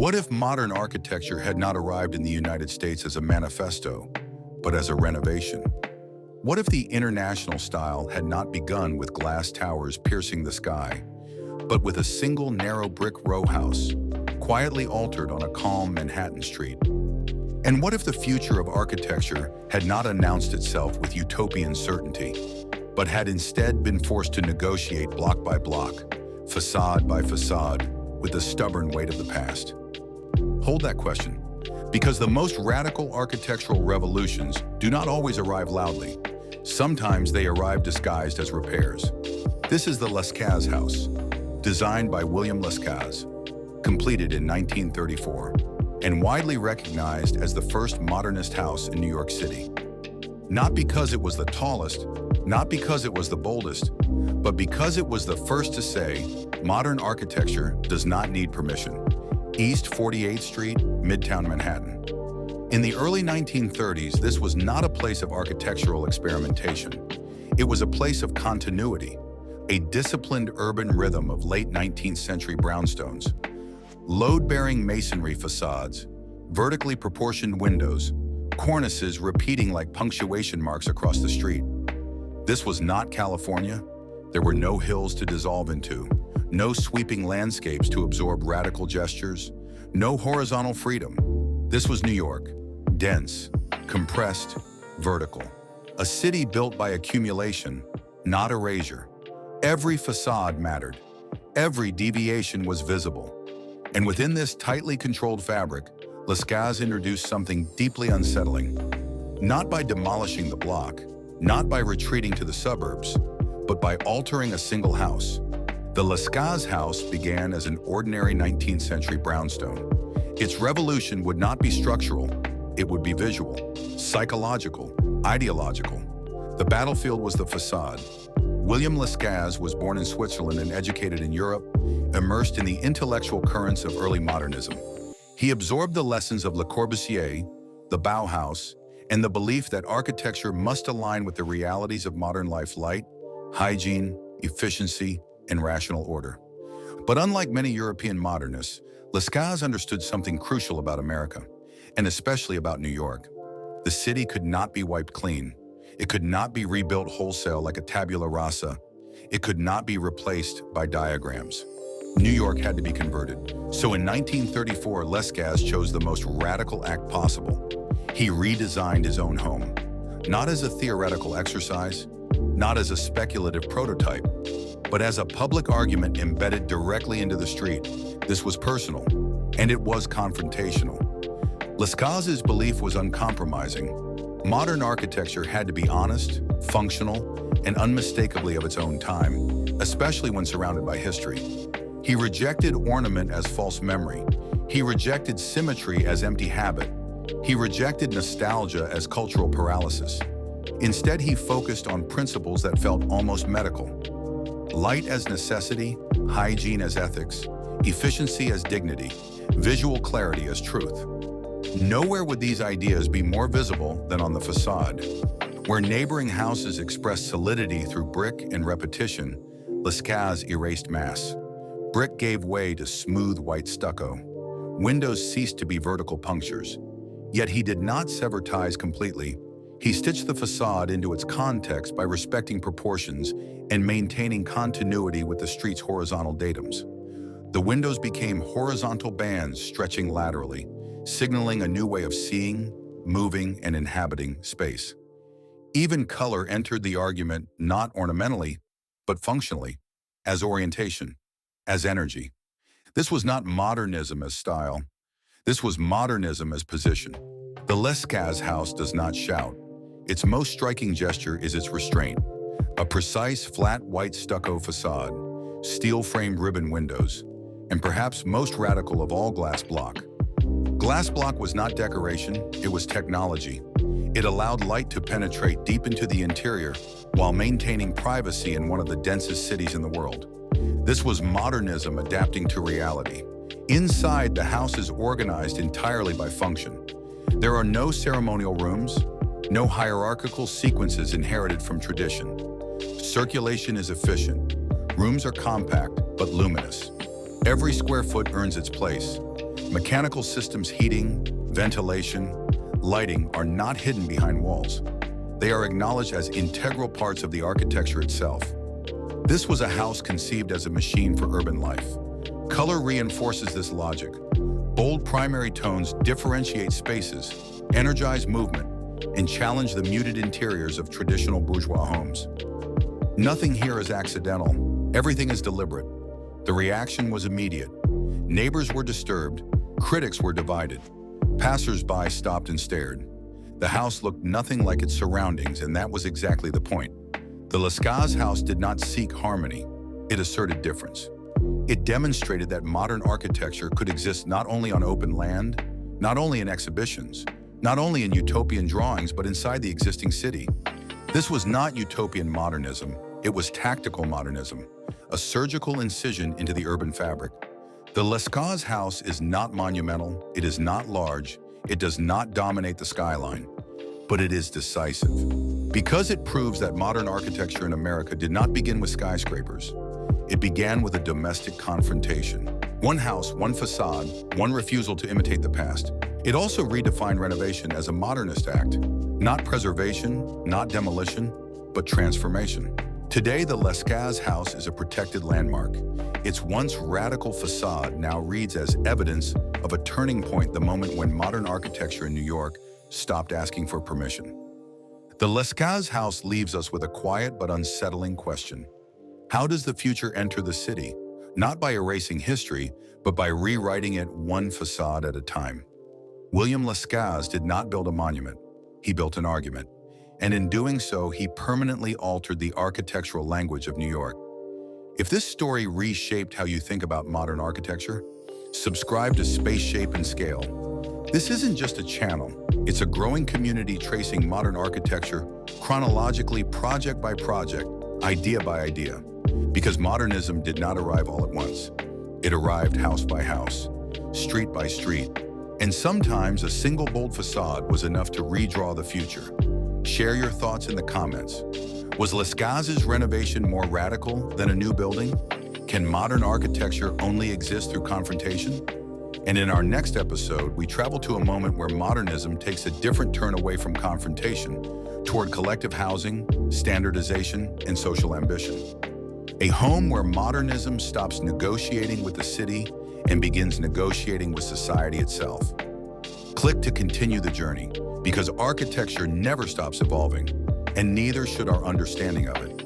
What if modern architecture had not arrived in the United States as a manifesto, but as a renovation? What if the international style had not begun with glass towers piercing the sky, but with a single narrow brick row house, quietly altered on a calm Manhattan street? And what if the future of architecture had not announced itself with utopian certainty, but had instead been forced to negotiate block by block, facade by facade, with the stubborn weight of the past? Hold that question, because the most radical architectural revolutions do not always arrive loudly. Sometimes they arrive disguised as repairs. This is the Lescaze House, designed by William Lescaze, completed in 1934, and widely recognized as the first modernist house in New York City. Not because it was the tallest, not because it was the boldest, but because it was the first to say, modern architecture does not need permission. East 48th Street, Midtown Manhattan. In the early 1930s, this was not a place of architectural experimentation. It was a place of continuity, a disciplined urban rhythm of late 19th century brownstones, load-bearing masonry facades, vertically proportioned windows, cornices repeating like punctuation marks across the street. This was not California. There were no hills to dissolve into, no sweeping landscapes to absorb radical gestures, no horizontal freedom. This was New York, dense, compressed, vertical. A city built by accumulation, not erasure. Every facade mattered. Every deviation was visible. And within this tightly controlled fabric, Lascaz introduced something deeply unsettling. Not by demolishing the block, not by retreating to the suburbs, but by altering a single house. The Lescaze House began as an ordinary 19th century brownstone. Its revolution would not be structural, it would be visual, psychological, ideological. The battlefield was the facade. William Lescaze was born in Switzerland and educated in Europe, immersed in the intellectual currents of early modernism. He absorbed the lessons of Le Corbusier, the Bauhaus, and the belief that architecture must align with the realities of modern life: light, hygiene, efficiency, and rational order. But unlike many European modernists, Lascaz understood something crucial about America, and especially about New York. The city could not be wiped clean. It could not be rebuilt wholesale like a tabula rasa. It could not be replaced by diagrams. New York had to be converted. So in 1934, Lescaz chose the most radical act possible. He redesigned his own home, not as a theoretical exercise, not as a speculative prototype, but as a public argument embedded directly into the street. This was personal, and it was confrontational. Lescaz's belief was uncompromising. Modern architecture had to be honest, functional, and unmistakably of its own time, especially when surrounded by history. He rejected ornament as false memory. He rejected symmetry as empty habit. He rejected nostalgia as cultural paralysis. Instead, he focused on principles that felt almost medical. Light as necessity, hygiene as ethics, efficiency as dignity, visual clarity as truth. Nowhere would these ideas be more visible than on the facade. Where neighboring houses expressed solidity through brick and repetition, Lascaz erased mass. Brick gave way to smooth white stucco. Windows ceased to be vertical punctures. Yet he did not sever ties completely. He stitched the facade into its context by respecting proportions and maintaining continuity with the street's horizontal datums. The windows became horizontal bands stretching laterally, signaling a new way of seeing, moving, and inhabiting space. Even color entered the argument not ornamentally, but functionally, as orientation, as energy. This was not modernism as style. This was modernism as position. The Lescaze House does not shout. Its most striking gesture is its restraint. A precise, flat white stucco facade, steel-framed ribbon windows, and perhaps most radical of all, glass block. Glass block was not decoration, it was technology. It allowed light to penetrate deep into the interior while maintaining privacy in one of the densest cities in the world. This was modernism adapting to reality. Inside, the house is organized entirely by function. There are no ceremonial rooms, no hierarchical sequences inherited from tradition. Circulation is efficient. Rooms are compact but luminous. Every square foot earns its place. Mechanical systems, heating, ventilation, lighting are not hidden behind walls. They are acknowledged as integral parts of the architecture itself. This was a house conceived as a machine for urban life. Color reinforces this logic. Bold primary tones differentiate spaces, energize movement, and challenge the muted interiors of traditional bourgeois homes. Nothing here is accidental. Everything is deliberate. The reaction was immediate. Neighbors were disturbed. Critics were divided. Passers-by stopped and stared. The house looked nothing like its surroundings, and that was exactly the point. The Lescaze House did not seek harmony. It asserted difference. It demonstrated that modern architecture could exist not only on open land, not only in exhibitions, not only in utopian drawings, but inside the existing city. This was not utopian modernism. It was tactical modernism, a surgical incision into the urban fabric. The Lescaze House is not monumental, it is not large, it does not dominate the skyline, but it is decisive. Because it proves that modern architecture in America did not begin with skyscrapers. It began with a domestic confrontation. One house, one facade, one refusal to imitate the past. It also redefined renovation as a modernist act. Not preservation, not demolition, but transformation. Today, the Lescaze House is a protected landmark. Its once radical facade now reads as evidence of a turning point, the moment when modern architecture in New York stopped asking for permission. The Lescaze House leaves us with a quiet but unsettling question. How does the future enter the city? Not by erasing history, but by rewriting it one facade at a time. William Lescaze did not build a monument. He built an argument. And in doing so, he permanently altered the architectural language of New York. If this story reshaped how you think about modern architecture, subscribe to Space, Shape, and Scale. This isn't just a channel. It's a growing community tracing modern architecture chronologically, project by project, idea by idea. Because modernism did not arrive all at once. It arrived house by house, street by street, and sometimes a single bold facade was enough to redraw the future. Share your thoughts in the comments. Was Lascaz's renovation more radical than a new building? Can modern architecture only exist through confrontation? And in our next episode, we travel to a moment where modernism takes a different turn away from confrontation toward collective housing, standardization, and social ambition. A home where modernism stops negotiating with the city and begins negotiating with society itself. Click to continue the journey, because architecture never stops evolving, and neither should our understanding of it.